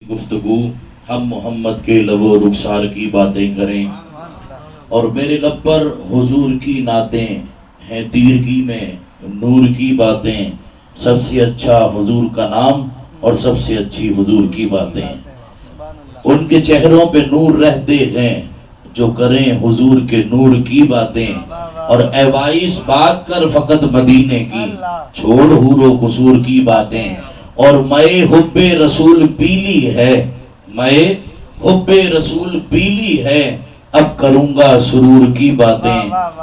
گفتگو ہم محمد کے لب و رخسار کی باتیں کریں، اور میرے لب پر حضور کی نعتیں ہیں، تیرگی میں نور کی باتیں، سب سے اچھا حضور کا نام اور سب سے اچھی حضور کی باتیں، ان کے چہروں پہ نور رہتے ہیں جو کریں حضور کے نور کی باتیں، اور اے وائس بات کر فقط مدینے کی، چھوڑ حور و قصور کی باتیں، اور میں حب رسول پیلی ہے، میں حب رسول پیلی ہے، اب کروں گا سرور کی باتیں،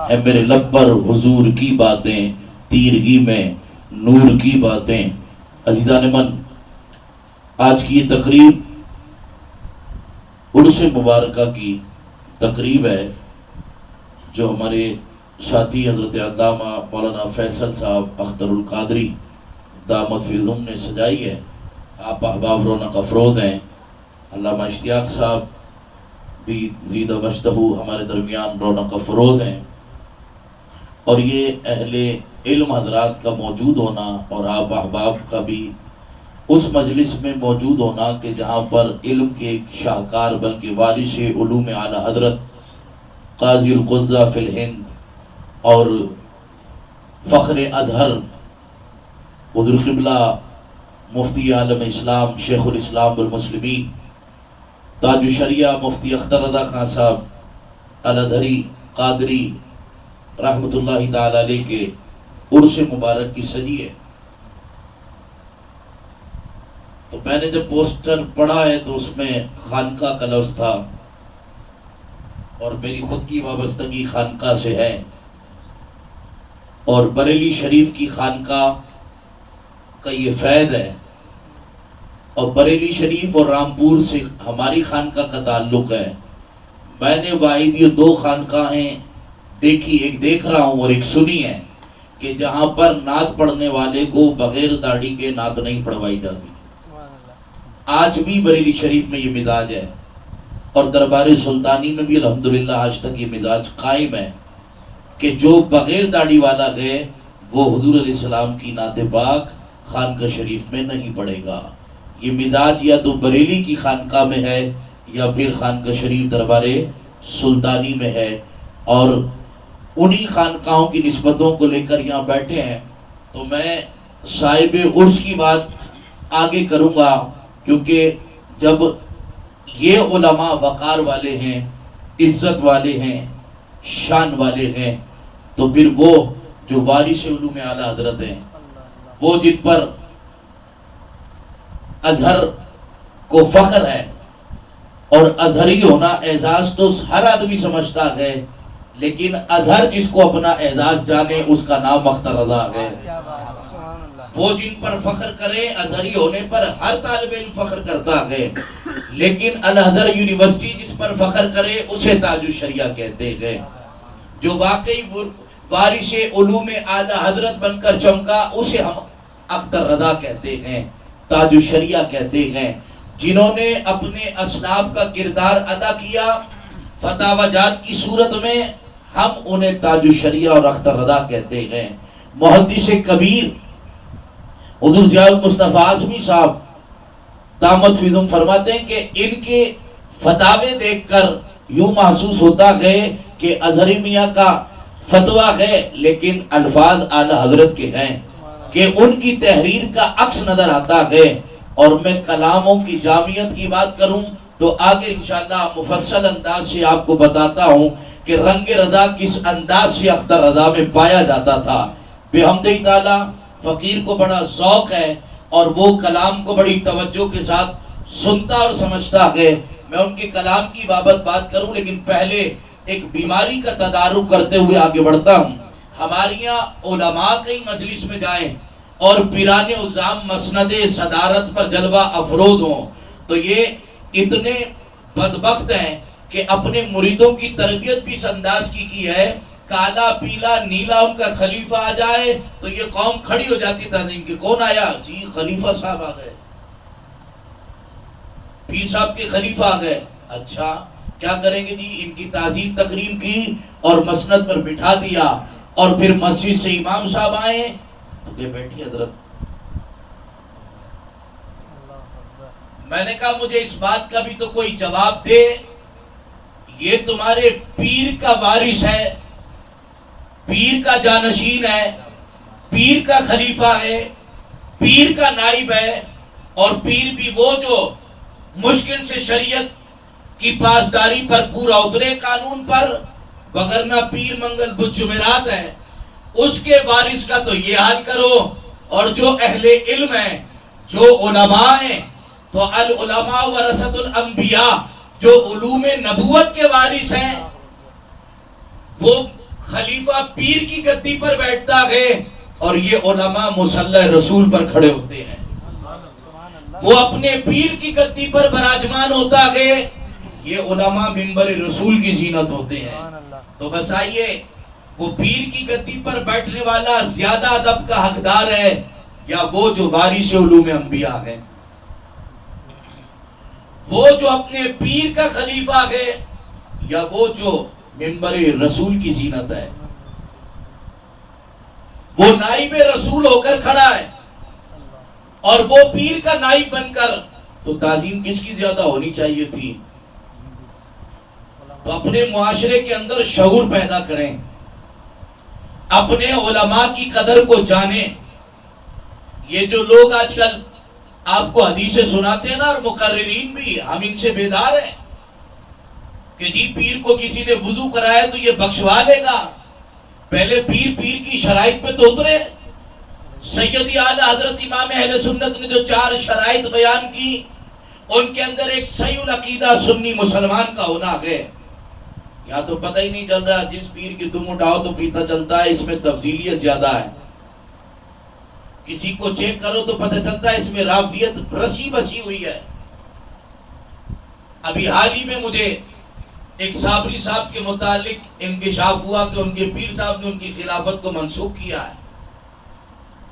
ہے میرے لب پر حضور کی باتیں، تیرگی میں نور کی باتیں۔ عزیزان من، آج کی یہ تقریب عرس مبارکہ کی تقریب ہے جو ہمارے ساتھی حضرت علامہ مولانا فیصل صاحب اختر القادری دامت فی العمر نے سجائی ہے۔ آپ احباب رونق افروز ہیں، علامہ اشتیاق صاحب بھی زیدہ بشتہ ہمارے درمیان رونق افروز ہیں، اور یہ اہل علم حضرات کا موجود ہونا اور آپ احباب کا بھی اس مجلس میں موجود ہونا کہ جہاں پر علم کے ایک شاہکار بلکہ وارث علوم اعلی حضرت قاضی القضہ فی الہند اور فخر ازہر حضور قبلہ مفتی عالم اسلام شیخ الاسلام والمسلمین تاج الشریعہ مفتی اختر رضا خان صاحب الازہری قادری رحمۃ اللہ تعالی علیہ کے عرس مبارک کی سجی ہے، تو میں نے جب پوسٹر پڑھا ہے تو اس میں خانقاہ کا لفظ تھا، اور میری خود کی وابستگی خانقاہ سے ہے، اور بریلی شریف کی خانقاہ کا یہ فیض ہے، اور بریلی شریف اور رامپور سے ہماری خانقاہ کا تعلق ہے۔ میں نے واحد یہ دو خانقاہیں دیکھی، ایک دیکھ رہا ہوں اور ایک سنی ہے، کہ جہاں پر نعت پڑھنے والے کو بغیر داڑھی کے نعت نہیں پڑھوائی جاتی۔ آج بھی بریلی شریف میں یہ مزاج ہے، اور دربار سلطانی میں بھی الحمدللہ آج تک یہ مزاج قائم ہے کہ جو بغیر داڑھی والا گئے وہ حضور علیہ السلام کی نعت پاک خانقاہ شریف میں نہیں پڑھے گا۔ یہ مزاج یا تو بریلی کی خانقاہ میں ہے یا پھر خانقاہ شریف دربار سلطانی میں ہے، اور انہی خانقاہوں کی نسبتوں کو لے کر یہاں بیٹھے ہیں، تو میں صاحب عرس کی بات آگے کروں گا، کیونکہ جب یہ علماء وقار والے ہیں، عزت والے ہیں، شان والے ہیں، تو پھر وہ جو وارث علوم اعلی حضرت ہیں، وہ جن پر ازہر کو فخر ہے، اور ازہری ہونا اعزاز تو ہر آدمی سمجھتا ہے، لیکن ازہر جس کو اپنا اعزاز جانے اس کا نام اختر رضا ہے۔ وہ جن پر فخر کرے ازہری ہونے پر ہر طالب علم فخر کرتا ہے، لیکن الازہر یونیورسٹی جس پر فخر کرے اسے تاج الشریعہ کہتے ہیں۔ جو واقعی وارث علوم اعلی حضرت بن کر چمکا اسے ہم اختر رضا کہتے ہیں، تاج الشریعہ کہتے ہیں۔ جنہوں نے اپنے اسلاف کا کردار ادا کیا فتاوی جات کی صورت میں، ہم انہیں تاج الشریعہ اور اختر رضا کہتے ہیں۔ محدث کبیر حضور ضیاء المصطفیٰ اعظمی صاحب دامت فی العمر فرماتے ہیں کہ ان کے فتاوے دیکھ کر یوں محسوس ہوتا ہے کہ ازہری میاں کا فتویٰ ہے لیکن الفاظ اعلی حضرت کے ہیں، کہ ان کی تحریر کا عکس نظر آتا ہے۔ اور میں کلاموں کی جامعیت کی بات کروں تو آگے انشاءاللہ مفصل انداز سے آپ کو بتاتا ہوں کہ رنگ رضا کس انداز سے اختر رضا میں پایا جاتا تھا۔ بحمدہ تعالی فقیر کو بڑا ذوق ہے اور وہ کلام کو بڑی توجہ کے ساتھ سنتا اور سمجھتا ہے۔ میں ان کے کلام کی بات کروں، لیکن پہلے ایک بیماری کا تدارک کرتے ہوئے آگے بڑھتا ہوں۔ ہمارے یہاں علماء کئی مجلس میں جائیں اور پیران عظام مسند صدارت پر جلوہ افروز ہوں، تو یہ اتنے بدبخت ہیں کہ اپنے مریدوں کی تربیت بھی اس انداز کی ہے، کالا پیلا نیلا ان کا خلیفہ آ جائے تو یہ قوم کھڑی ہو جاتی تعظیم کی، کون آیا؟ جی خلیفہ صاحب آ گئے، پیر صاحب کے خلیفہ آ گئے۔ اچھا کیا کریں گے جی؟ ان کی تعظیم تکریم کی اور مسند پر بٹھا دیا، اور پھر مسجد سے امام صاحب آئے تو کہ بیٹھی حضرت میں نے کہا مجھے اس بات کا بھی تو کوئی جواب دے، یہ تمہارے پیر کا وارث ہے، پیر کا جانشین ہے، پیر کا خلیفہ ہے، پیر کا نائب ہے، اور پیر بھی وہ جو مشکل سے شریعت کی پاسداری پر پورا اترے قانون پر، وگرنہ پیر منگل بدھ جمعرات ہے، اس کے وارث کا تو یہ حال کرو۔ اور جو اہل علم ہیں، جو علماء ہیں، تو العلماء ورثۃ الانبیاء، جو علوم نبوت کے وارث ہیں، وہ خلیفہ پیر کی گدی پر بیٹھتا ہے اور یہ علماء مصلی رسول پر کھڑے ہوتے ہیں، وہ اپنے پیر کی گدی پر براجمان ہوتا ہے، یہ علماء منبر رسول کی زینت ہوتے ہیں۔ تو بس آئیے، وہ پیر کی گدی پر بیٹھنے والا زیادہ ادب کا حقدار ہے یا وہ جو وارث علوم انبیاء ہے، وہ جو اپنے پیر کا خلیفہ ہے یا وہ جو منبر رسول کی زینت ہے، وہ نائب رسول ہو کر کھڑا ہے اور وہ پیر کا نائب بن کر، تو تعظیم کس کی زیادہ ہونی چاہیے تھی؟ تو اپنے معاشرے کے اندر شعور پیدا کریں، اپنے علماء کی قدر کو جانیں۔ یہ جو لوگ آج کل آپ کو حدیثیں سناتے ہیں نا، اور مقررین بھی، ہم ان سے بیدار ہیں کہ جی پیر کو کسی نے وضو کرایا تو یہ بخشوا لے گا۔ پہلے پیر کی شرائط پہ تو اترے۔ سیدی اعلیٰ حضرت امام اہل سنت نے جو 4 شرائط بیان کی، ان کے اندر ایک صحیح العقیدہ سنی مسلمان کا ہونا ہے۔ یا تو پتہ ہی نہیں چل رہا، جس پیر کی دم اٹھاؤ تو پیتا چلتا ہے، اس میں تفضیلیت زیادہ ہے۔ کسی کو چیک کرو تو پتہ چلتا ہے اس میں رافضیت رسی بسی ہوئی ہے۔ ابھی حال ہی میں مجھے ایک صابری صاحب کے متعلق انکشاف ہوا کہ ان کے پیر صاحب نے ان کی خلافت کو منسوخ کیا ہے،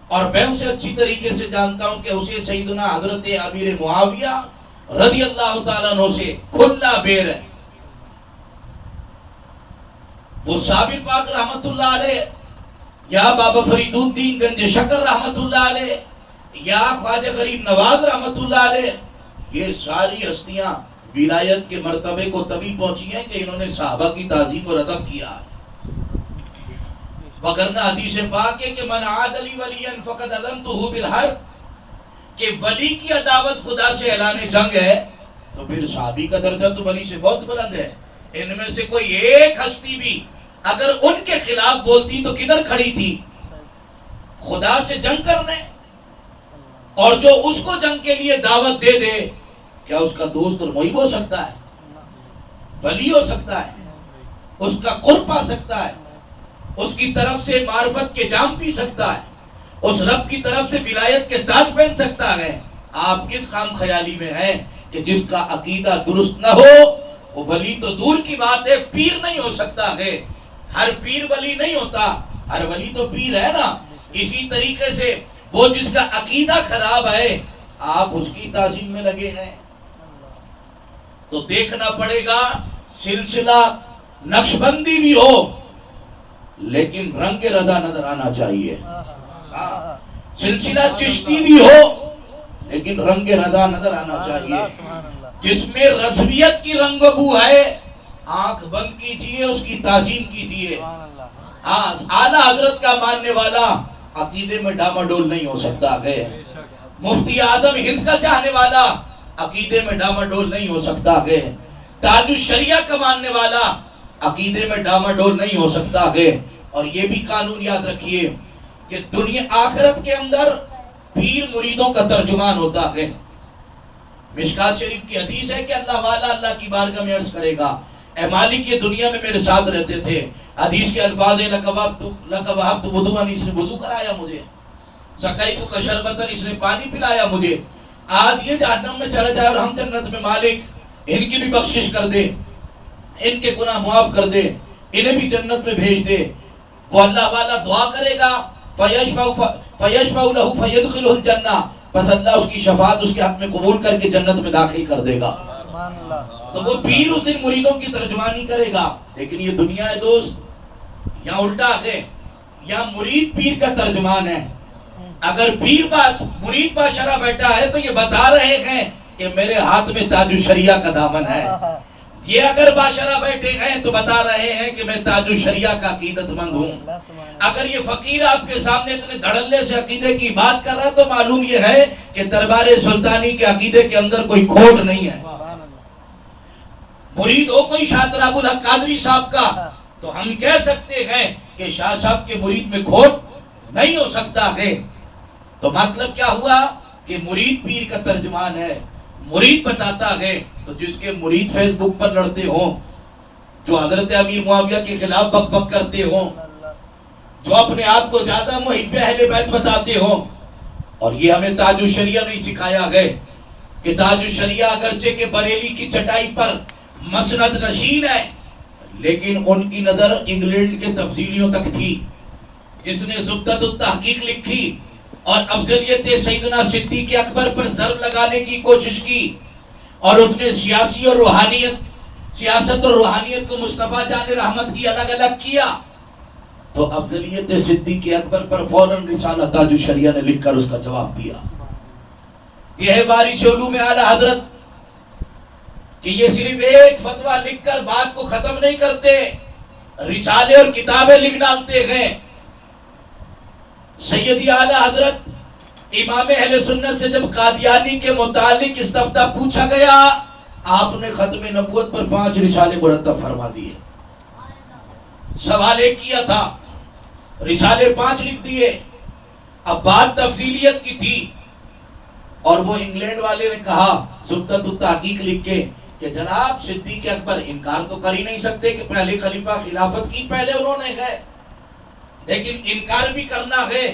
اور میں اسے اچھی طریقے سے جانتا ہوں کہ اسے سیدنا حضرت امیر معاویہ رضی اللہ تعالیٰ عنہ سے کھلا بیر ہے۔ وہ صابر پاک رحمت اللہ علیہ، یا بابا فرید الدین گنج شکر رحمت اللہ علیہ، یا خواجہ غریب نواز رحمت اللہ علیہ، یہ ساری ہستیاں ولایت کے مرتبے کو تبھی پہنچی ہیں کہ انہوں نے صحابہ کی تعظیم اور ادب کیا ہے۔ وگرنہ حدیث پاک ہے کہ من عاد لی ولیا فقد اذنتہ بالحرب، کہ ولی کی عداوت خدا سے اعلان جنگ ہے، تو پھر صحابی کا درجہ تو ولی سے بہت بلند ہے۔ ان میں سے کوئی ایک ہستی بھی اگر ان کے خلاف بولتی تو کدھر کھڑی تھی؟ خدا سے جنگ کرنے۔ اور جو اس کو جنگ کے لیے دعوت دے دے، کیا اس کا دوست اور محب ہو سکتا ہے؟ ولی ہو سکتا ہے، اس کا قرب پا سکتا ہے، اس کی طرف سے معرفت کے جام پی سکتا ہے، اس رب کی طرف سے ولایت کے تاج پہن سکتا ہے۔ آپ کس خام خیالی میں ہیں کہ جس کا عقیدہ درست نہ ہو، وہ ولی تو دور کی بات ہے، پیر نہیں ہو سکتا ہے۔ ہر پیر ولی نہیں ہوتا، ہر ولی تو پیر ہے نا۔ اسی طریقے سے وہ جس کا عقیدہ خراب ہے، آپ اس کی تعظیم میں لگے ہیں، تو دیکھنا پڑے گا سلسلہ نقش بندی بھی ہو لیکن رنگ رضا نظر آنا چاہیے، سلسلہ چشتی بھی ہو لیکن رنگ رضا نظر آنا چاہیے۔ جس میں رضویت کی رنگ و بو ہے، آنکھ بند کیجئے، اس کی تعظیم کیجئے۔ اعلیٰ حضرت کا ماننے والا عقیدے میں ڈاماڈول نہیں ہو سکتا ہے، مفتی اعظم ہند کا چاہنے والا عقیدے میں ڈاماڈول نہیں ہو سکتا ہے، تاج الشریعہ کا ماننے والا عقیدے میں ڈاماڈول نہیں ہو سکتا ہے۔ اور یہ بھی قانون یاد رکھیے کہ دنیا آخرت کے اندر پیر مریدوں کا ترجمان ہوتا ہے۔ مشکات شریف کی حدیث ہے کہ اللہ والا اللہ کی بارگاہ میں عرض کرے گا، اے مالک یہ دنیا میں میرے ساتھ رہتے تھے، حدیث کے الفاظ ہیں لَقَوَّهَبْتُ وُضُوءً، اس نے وضو کرایا مجھے، سَقَيْتُكَ شَرْبَةً، اس نے پانی پلایا مجھے، آج یہ جہنم میں چلا جائے اور ہم جنت میں، مالک ان کی بھی بخشش کر دے، ان کے گناہ معاف کر دے، انہیں بھی جنت میں بھیج دے۔ وہ اللہ والا دعا کرے گا، فَيَشْفَعُ لَهُ فَيَدْخِلُهُ الْجَنَّةَ، پس اللہ اس کی شفاعت اس کے حق میں قبول کر کے جنت میں داخل کر دے گا۔ تو وہ پیر اس دن مریدوں کی ترجمانی کرے گا۔ لیکن یہ دنیا ہے دوست، یہاں الٹا ہے، یہاں مرید پیر کا ترجمان ہے۔ اگر پیر مرید بادشاہ بیٹھا ہے تو یہ بتا رہے ہیں کہ میرے ہاتھ میں تاج الشریعہ کا دامن ہے. یہ اگر باشرہ بیٹھے ہیں تو بتا رہے ہیں کہ میں تاج الشریعہ کا عقیدت مند ہوں. اگر یہ فقیر آپ کے سامنے اتنے دھڑلے سے عقیدے کی بات کر رہا ہے تو معلوم یہ ہے کہ دربار سلطانی کے عقیدے کے اندر کوئی کھوٹ نہیں ہے. مرید ہو کوئی شاہ تراب الحق قادری صاحب کا تو ہم کہہ سکتے ہیں کہ شاہ صاحب کے مرید میں کھوٹ نہیں ہو سکتا ہے. تو مطلب کیا ہوا کہ مرید پیر کا ترجمان ہے. مرید بتاتا ہے تو جس کے مرید فیس بک پر لڑتے ہوں، جو حضرت امیر معاویہ کے خلاف بک بک کرتے ہوں، جو اپنے آپ کو زیادہ محب اہل بیت بتاتے ہوں. اور یہ ہمیں تاج الشریعہ نہیں سکھایا ہے کہ تاج الشریعہ اگرچہ کہ بریلی کی چٹائی پر مسند نشین ہے، لیکن ان کی نظر انگلینڈ کے تفصیلیوں تک تھی. جس نے زبدۃ التحقیق لکھی اور افضلیت سیدنا صدیق اکبر پر ضرب لگانے کی کوشش کی، اور اس نے سیاست اور روحانیت کو مصطفیٰ جان رحمت کی الگ الگ کیا، تو افضلیت صدیق اکبر پر فوراً رسالہ تاج الشریعہ نے لکھ کر اس کا جواب دیا. یہ ہے وارث علوم اعلی حضرت کہ یہ صرف ایک فتویٰ لکھ کر بات کو ختم نہیں کرتے، رسالے اور کتابیں لکھ ڈالتے ہیں. سیدی اعلی حضرت امام اہل سنت سے جب قادیانی کے متعلق استفتاء پوچھا گیا، آپ نے ختم نبوت پر 5 رسالے مرتب فرما دیے. سوال ایک کیا تھا، رسالے 5 لکھ دیے. اب بات تفصیلیت کی تھی اور وہ انگلینڈ والے نے کہا زبدۃ التحقیق لکھ کے کہ جناب صدیق اکبر انکار تو کر ہی نہیں سکتے کہ پہلے خلیفہ خلافت کی پہلے انہوں نے ہے، لیکن انکار بھی کرنا ہے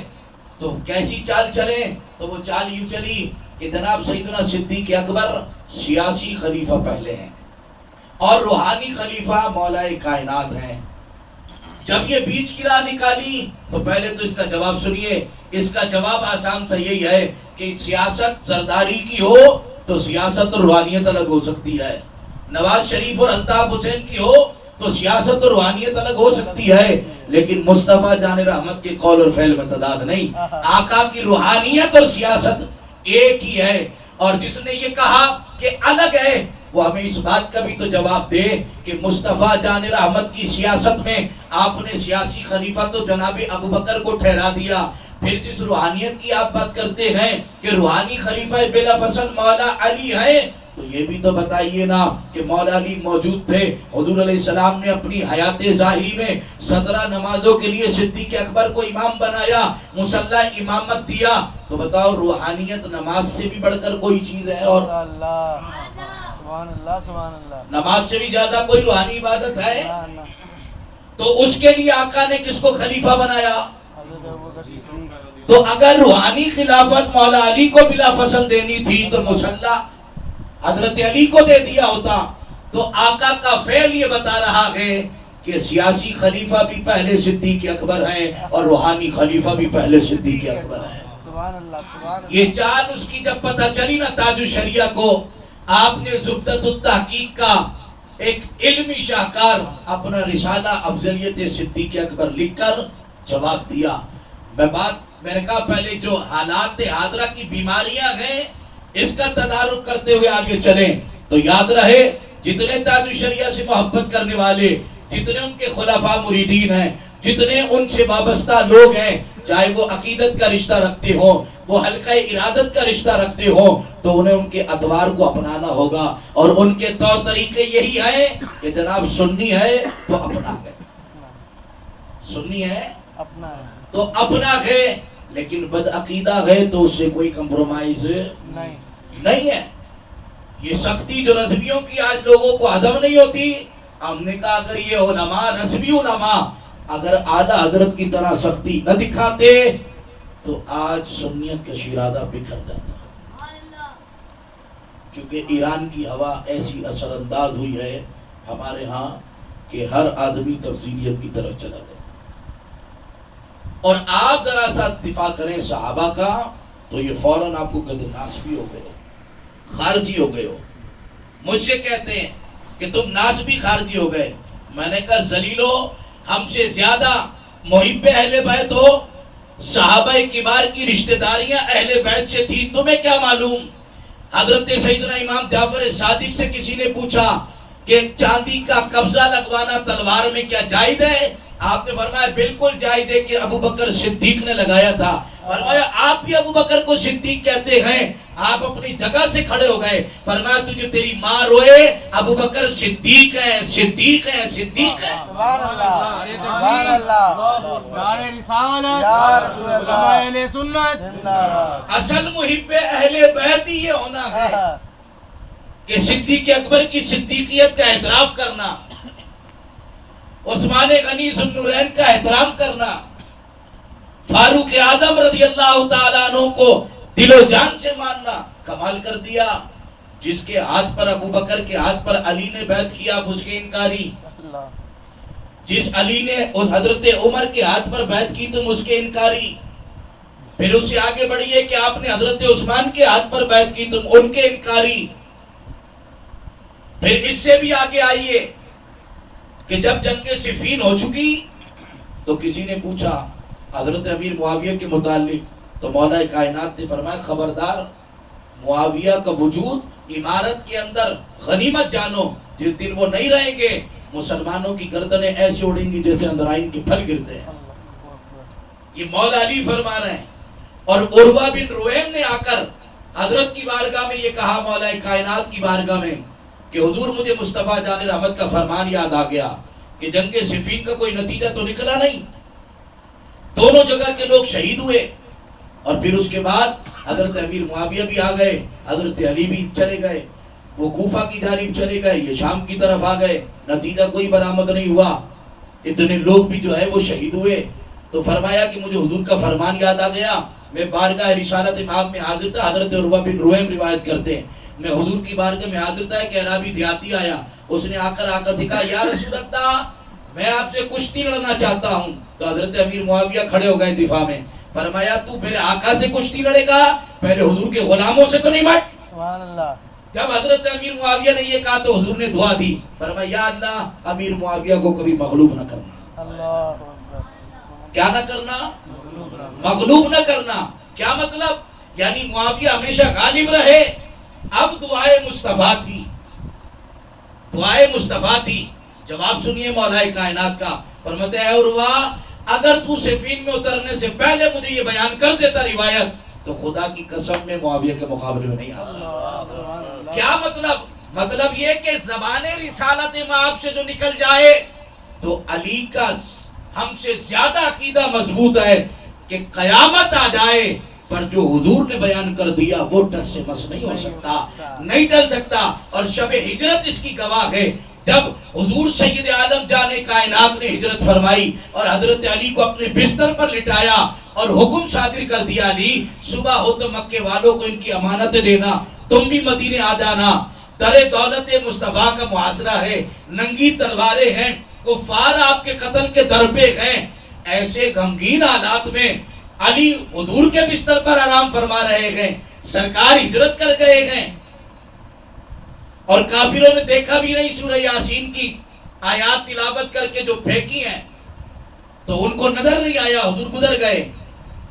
تو کیسی چال چلے؟ تو وہ چال یوں چلی کہ جناب سیدنا صدیق اکبر سیاسی خلیفہ پہلے ہیں اور روحانی خلیفہ مولا کائنات ہیں. جب یہ بیچ کی راہ نکالی تو پہلے تو اس کا جواب سنیے. اس کا جواب آسان سا یہی ہے کہ سیاست زرداری کی ہو تو سیاست اور روحانیت الگ ہو سکتی ہے، نواز شریف اور الطاف حسین کی ہو تو سیاست اور روحانیت الگ ہو سکتی ہے، لیکن مصطفیٰ جان رحمت کے قول اور فعل میں تضاد نہیں. آقا کی روحانیت اور سیاست ایک ہی ہے. اور جس نے یہ کہا کہ الگ ہے وہ ہمیں اس بات کا بھی تو جواب دے کہ مصطفیٰ جان رحمت کی سیاست میں آپ نے سیاسی خلیفہ تو جناب ابوبکر کو ٹھہرا دیا. پھر جس روحانیت کی آپ بات کرتے ہیں کہ روحانی خلیفہ بلا فصل مولا علی ہیں، تو یہ بھی تو بتائیے نا کہ مولا علی موجود تھے. حضور علیہ السلام نے اپنی حیات ظاہری میں 17 نمازوں کے لیے صدیق اکبر کو امام بنایا، مصلی امامت دیا. تو بتاؤ روحانیت نماز سے بھی بڑھ کر کوئی چیز ہے؟ اور نماز سے بھی زیادہ کوئی روحانی عبادت ہے؟ تو اس کے لیے آقا نے کس کو خلیفہ بنایا؟ تو اگر روحانی خلافت مولا علی کو بلا فصل دینی تھی تو مصلی حضرت علی کو دے دیا ہوتا. تو آقا کا فعل یہ بتا رہا ہے کہ سیاسی خلیفہ بھی پہلے صدیق اکبر ہیں اور روحانی خلیفہ بھی پہلے صدیق اکبر ہیں. یہ چال اس کی جب پتہ چلی نا تاج الشریعہ کو، آپ نے زبدۃ التحقیق کا ایک علمی شاہکار اپنا رسالہ افضلیت صدیق اکبر لکھ کر جواب دیا. میں نے کہا پہلے جو حالات حاضرہ کی بیماریاں ہیں اس کا تدارک کرتے ہوئے آگے چلیں. تو یاد رہے جتنے تاج الشریعہ سے محبت کرنے والے، جتنے ان کے خلفاء مریدین ہیں، جتنے ان سے وابستہ لوگ ہیں، چاہے وہ عقیدت کا رشتہ رکھتے ہوں، وہ حلقہ ارادت کا رشتہ رکھتے ہوں، تو انہیں ان کے ادوار کو اپنانا ہوگا. اور ان کے طور طریقے یہی ہیں کہ جناب سنی ہے تو اپنا ہے، سنی ہے اپنا ہے تو اپنا ہے، لیکن بد عقیدہ ہے تو اس سے کوئی کمپرومائز نہیں ہے. یہ سختی جو رضویوں کی آج لوگوں کو ہضم نہیں ہوتی، ہم نے کہا اگر یہ علماء رضوی علماء اگر اعلیٰ حضرت کی طرح سختی نہ دکھاتے تو آج سنیت کا شیرازہ بکھر جاتا. کیونکہ ایران کی ہوا ایسی اثر انداز ہوئی ہے ہمارے ہاں کہ ہر آدمی تفضیلیت کی طرف چلا جائے. اور آپ ذرا سا دفاع کریں صحابہ کا تو یہ فوراً آپ کو کہتے ناسبی ہو گئے، خارجی ہو گئے ہو. مجھ سے کہتے ہیں کہ تم ناسبی خارجی ہو گئے. میں نے کہا ذلیلو، ہم سے زیادہ محب اہل بیت ہو، صحابہ کبار کی رشتہ داریاں اہل بیت سے تھی، تمہیں کیا معلوم؟ حضرت سیدنا امام جعفر صادق سے کسی نے پوچھا کہ چاندی کا قبضہ لگوانا تلوار میں کیا جائز ہے؟ آپ نے فرمایا بالکل جائز ہے کہ ابو بکر صدیق نے لگایا تھا۔ فرمایا آپ بھی ابو بکر کو صدیق کہتے ہیں؟ آپ اپنی جگہ سے کھڑے ہو گئے۔ فرمایا تجھے تیری ماں روئے، ابو بکر صدیق ہے، صدیق ہے، صدیق ہے۔ سبحان اللہ، سبحان اللہ، دار رسالت یا رسول اللہ، اہل سنت۔ زندہ باد۔ اصل محب اہل بیت ہی یہ ہونا ہے کہ صدیق اکبر کی صدیقیت کا اعتراف کرنا، عثمان غنی ذو النورین کا احترام کرنا، فاروق اعظم رضی اللہ تعالیٰ عنہ کو دل و جان سے ماننا۔ کمال کر دیا، جس کے ہاتھ پر ابو بکر کے ہاتھ پر علی نے بیعت کیا آپ اس کے انکاری، اللہ، جس علی نے اس حضرت عمر کے ہاتھ پر بیعت کی تم اس کے انکاری، پھر اس سے آگے بڑھئے کہ آپ نے حضرت عثمان کے ہاتھ پر بیعت کی تم ان کے انکاری، پھر اس سے بھی آگے آئیے کہ جب جنگ صفین ہو چکی تو کسی نے پوچھا حضرت امیر معاویہ کے متعلق، تو مولا کائنات نے فرمایا خبردار، معاویہ کا وجود عمارت کے اندر غنیمت جانو، جس دن وہ نہیں رہیں گے مسلمانوں کی گردنیں ایسے اڑیں گی جیسے اندرائن کے پھل گرتے ہیں۔ یہ مولا علی فرما رہے ہیں۔ اور عروہ بن رویم نے آ کر حضرت کی بارگاہ میں یہ کہا، مولا کائنات کی بارگاہ میں، کہ حضور مجھے مصطفیٰ جان رحمت کا فرمان یاد آ گیا کہ جنگ صفین کا کوئی نتیجہ تو نکلا نہیں، دونوں جگہ کے لوگ شہید ہوئے۔ اور پھر اس کے بعد حضرت امیر معاویہ بھی آ گئے، حضرت علی بھی چلے گئے، وہ کوفہ کی جانب چلے گئے، یہ شام کی طرف آ گئے، نتیجہ کوئی برآمد نہیں ہوا، اتنے لوگ بھی جو ہے وہ شہید ہوئے۔ تو فرمایا کہ مجھے حضور کا فرمان یاد آ گیا، میں بارگاہ رسالت پاک میں حاضر تھا۔ حضرت عروہ بن رویم روایت کرتے ہیں، میں حضور کی بارگاہ میں حاضر تھا کہ عربی دیہاتی آیا، اس نے آ کر سے کہا یا رسول اللہ میں آپ سے کشتی لڑنا چاہتا ہوں۔ تو حضرت امیر معاویہ کھڑے ہو گئے دفاع میں، فرمایا تو میرے آقا سے کشتی لڑے گا، پہلے حضور کے غلاموں سے تو نہیں بٹ۔ سبحان اللہ، جب حضرت امیر معاویہ نے یہ کہا تو حضور نے دعا دی، فرمایا یا اللہ امیر معاویہ کو کبھی مغلوب نہ کرنا۔ اللہ اکبر، کیا نہ کرنا؟ مغلوب نہ کرنا۔ کیا مطلب؟ یعنی معاویہ ہمیشہ غالب رہے۔ اب دعائے مصطفیٰ تھی، دعائے مصطفیٰ تھی۔ جواب سنیے مولا کائنات کا، فرماتے ہیں عروہ اگر تو صفین میں اترنے سے پہلے مجھے یہ بیان کر دیتا روایت تو خدا کی قسم میں معاویہ کے مقابلے میں نہیں آتا۔ اللہ، سبحان اللہ، کیا مطلب؟ مطلب یہ کہ زبان رسالت مآب سے جو نکل جائے تو علی کا ہم سے زیادہ عقیدہ مضبوط ہے کہ قیامت آ جائے پر جو حضور نے بیان کر دیا وہ ٹس سے مس نہیں ہو سکتا، نہیں ٹل سکتا۔ اور شب ہجرت اس کی گواہ ہے، جب حضور سید عالم جان کائنات نے ہجرت فرمائی اور حضرت علی کو اپنے بستر پر لٹایا اور حکم صادر کر دیا، علی صبح ہو تو مکے والوں کو ان کی امانتیں دینا، تم بھی مدینے آ جانا، در دولت مصطفیٰ کا محاصرہ ہے، ننگی تلواریں ہیں، کفار آپ کے قتل کے در پہ ہیں۔ ایسے غمگین حالات میں علی حضور کے بستر پر آرام فرما رہے ہیں، سرکار ہجرت کر گئے ہیں، اور کافروں نے دیکھا بھی نہیں سورہ یاسین کی آیات تلاوت کر کے جو پھینکی ہیں تو ان کو نظر نہیں آیا، حضور گزر گئے۔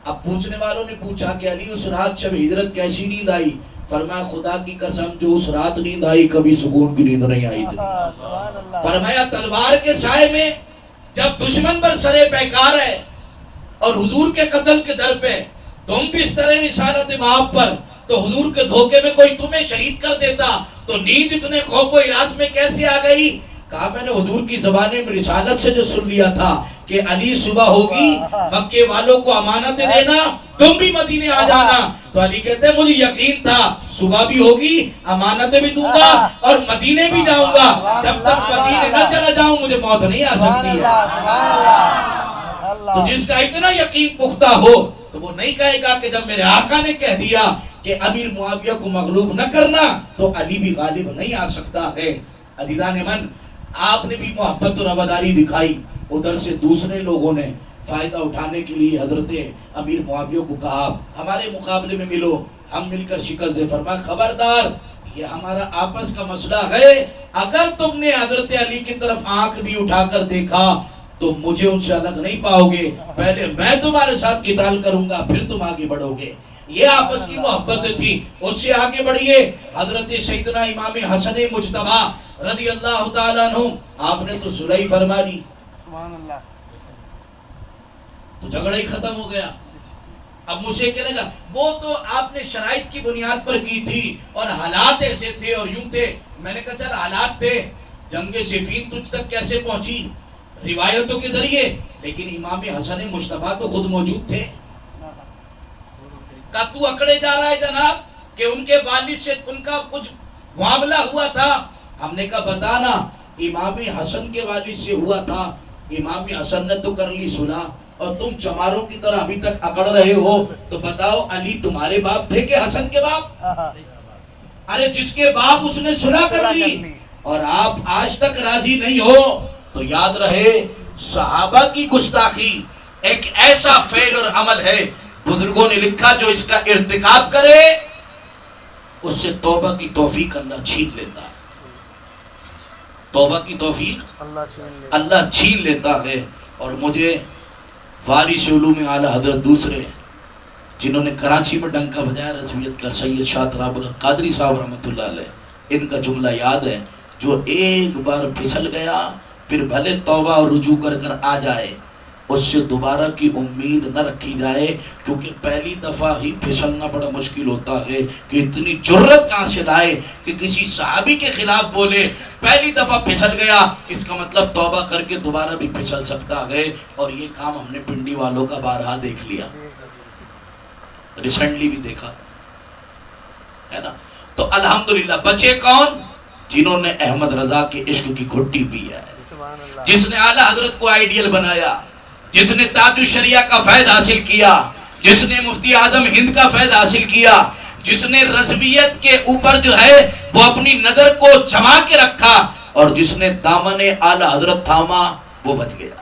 اب پوچھنے والوں نے پوچھا کہ علی اس رات شب ہجرت کیسی نیند آئی؟ فرمایا خدا کی قسم جو اس رات نیند آئی کبھی سکون کی نیند نہیں آئی تھی۔ سبحان اللہ، فرمایا تلوار کے سائے میں جب دشمن پر سرے پیکار ہے اور حضور کے قتل کے در پہ تم بھی اس طرح رسالت مآب پر، تو حضور کے دھوکے میں کوئی تمہیں شہید کر دیتا تو نیند اتنے خوف و ہراس میں کیسے آ گئی؟ کہا میں نے حضور کی زبان میں رسالت سے جو سن لیا تھا کہ علی صبح ہوگی مکے والوں کو امانتیں دینا، تم بھی مدینے آ جانا۔ تو علی کہتے ہیں مجھے یقین تھا صبح بھی ہوگی، امانتیں بھی دوں گا اور مدینے بھی جاؤں گا، جب تک مدینے نہ چلا جاؤں مجھے موت نہیں آ سبحان سکتی ہے۔ اللہ، سبحان اللہ، تو اللہ، جس کا اتنا یقین پختہ ہو تو وہ نہیں کہے گا کہ جب میرے آقا نے کہہ دیا کہ امیر معاویہ کو مغلوب نہ کرنا تو علی بھی غالب نہیں آ سکتا ہے۔ عزیزان من، آپ نے بھی محبت اور رواداری دکھائی، ادھر سے دوسرے لوگوں نے فائدہ اٹھانے کے لیے حضرت امیر معاویہ کو کہا ہمارے مقابلے میں ملو، ہم مل کر شکست دے۔ فرمایا خبردار یہ ہمارا آپس کا مسئلہ ہے، اگر تم نے حضرت علی کی طرف آنکھ بھی اٹھا کر دیکھا تو مجھے ان سے الگ نہیں پاؤ گے، پہلے میں تمہارے ساتھ قتال کروں گا پھر تم آگے بڑھو گے۔ یہ آپس کی محبت تھی. اس سے آگے بڑھیے حضرت سیدنا امام حسن مجتبی رضی اللہ تعالیٰ عنہ, آپ نے تو صلح فرما لی سبحان اللہ. تو جھگڑا ہی ختم ہو گیا. اب مجھ سے کہنے گا وہ تو آپ نے شرائط کی بنیاد پر کی تھی اور حالات ایسے تھے اور یوں تھے. میں نے کہا چل حالات تھے, جنگ صفین تجھ تک کیسے پہنچی؟ روایتوں کے ذریعے. لیکن امام حسن مجتبی تو خود موجود تھے. کہا تو اکڑے جا رہا ہے جناب کہ ان کے والد سے ان کا کچھ معاملہ ہوا تھا. ہم نے کہا بتانا. امام حسن کے والد سے ہوا تھا. امام حسن نے تو کر لی صلح اور تم چماروں کی طرح ابھی تک اکڑ رہے ہو. تو بتاؤ علی تمہارے باپ تھے کہ حسن کے باپ؟ ارے جس کے باپ اس نے صلح کر لی اور آپ آج تک راضی نہیں ہو, تو یاد رہے صحابہ کی گستاخی ایک ایسا فعل اور عمل ہے, بزرگوں نے لکھا, جو اس کا ارتکاب کرے اس سے توبہ کی توفیق اللہ چھین لیتا ہے. توبہ کی توفیق اللہ چھین لیتا ہے. اور مجھے وارث علوم اعلیٰ حضرت دوسرے جنہوں نے کراچی میں ڈنکا بجایا رسمیت کا, سید شاہ تراب القادری صاحب رحمۃ اللہ علیہ, ان کا جملہ یاد ہے, جو ایک بار پھسل گیا پھر بھلے توبہ اور رجوع کر آ جائے, اس سے دوبارہ کی امید نہ رکھی جائے, کیونکہ پہلی دفعہ ہی پھسلنا بڑا مشکل ہوتا ہے. کہ اتنی جرت کہاں سے لائے کہ کسی صحابی کے خلاف بولے, پہلی دفعہ پھسل گیا, اس کا مطلب توبہ کر کے دوبارہ بھی پھسل سکتا ہے. اور یہ کام ہم نے پنڈی والوں کا بارہا دیکھ لیا, ریسنٹلی بھی دیکھا ہے نا. تو الحمدللہ بچے کون؟ جنہوں نے احمد رضا کے عشق کی گھٹی پی ہے, جس نے اعلیٰ حضرت کو آئیڈیل بنایا, جس نے تاج الشریعہ کا فیض حاصل کیا, جس نے مفتی اعظم ہند کا فیض حاصل کیا, جس نے رضویت کے اوپر جو ہے وہ اپنی نظر کو جما کے رکھا, اور جس نے دامن اعلیٰ حضرت تھاما وہ بچ گیا.